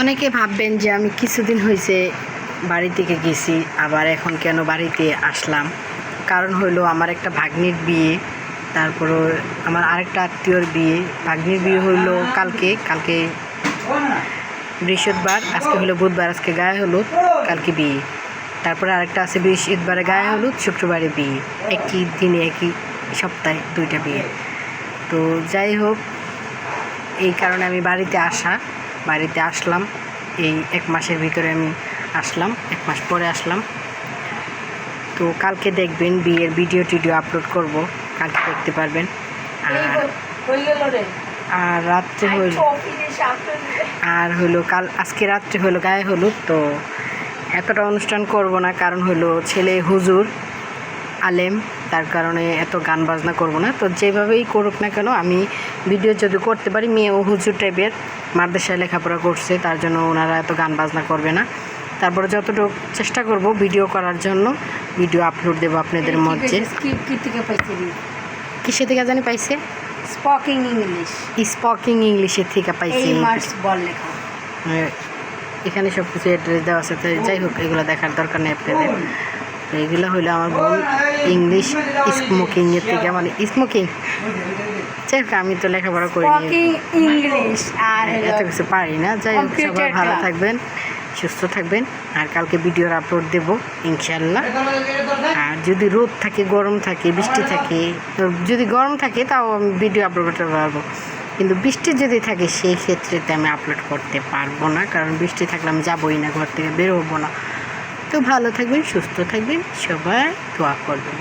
অনেকে ভাববেন যে আমি কিছুদিন হয়েছে বাড়ি থেকে গেছি, আবার এখন কেন বাড়িতে আসলাম। কারণ হলো আমার একটা ভাগ্নির বিয়ে, তারপরে আমার আরেকটা আত্মীয়র বিয়ে। ভাগ্নির বিয়ে হইলো কালকে বৃহস্পতিবার, আজকে হলো বুধবার, আজকে গায়ে হলুদ, কালকে বিয়ে। তারপরে আরেকটা আছে বৃহস্পতিবারে গায়ে হলুদ, শুক্রবারে বিয়ে। একই দিনে একই সপ্তাহে দুইটা বিয়ে। তো যাই হোক, এই কারণে আমি বাড়িতে আসলাম। এই এক মাসের ভিতরে আমি আসলাম, এক মাস পরে আসলাম। তো কালকে দেখবেন বিয়ের ভিডিও আপলোড করব, কালকে দেখতে পারবেন। আর রাত্রে হলো আজকে রাত্রে হলো গায়ে হলুদ। তো এতটা অনুষ্ঠান করব না, কারণ হলো ছেলে হুজুর আলেম, তার কারণে এত গান বাজনা করব না। তো যেভাবেই করুক না কেন, আমি ভিডিও যদি করতে পারি, মেয়েও হুজুর টাইপের মাদ্রাসায় লেখাপড়া করছে, তার জন্য ওনারা এত গান বাজনা করবে না। তারপরে যতটুকু চেষ্টা করব ভিডিও করার জন্য, ভিডিও আপলোড দেবো আপনাদের মধ্যে। কিসে থেকে জানি পাইছে? স্পোকিং ইংলিশের থেকে পাইছে। এখানে সব কিছু অ্যাড্রেস দেওয়া আছে, যাই হোক এগুলো দেখার দরকার নেই আপনাদের। তো এগুলো হলো আমার বোন ইংলিশ স্মোকিংয়ের থেকে, মানে স্মোকিং। যাই হোক, আমি তো লেখাপড়া করিনি, ইংলিশ আর এত কিছু পারি না। যাই হোক, সবাই ভালো থাকবেন, সুস্থ থাকবেন। আর কালকে ভিডিওর আপলোড দেবো ইনশাল্লাহ। আর যদি রোদ থাকে, গরম থাকে, বৃষ্টি থাকে, যদি গরম থাকে তাও আমি ভিডিও আপলোড করতে পারবো, কিন্তু বৃষ্টি যদি থাকে সেই ক্ষেত্রেতে আমি আপলোড করতে পারবো না, কারণ বৃষ্টি থাকলে আমি যাবোই না, ঘর থেকে বের হবো না। তো ভালো থাকবেন, সুস্থ থাকবেন, সবাই দোয়া করবেন।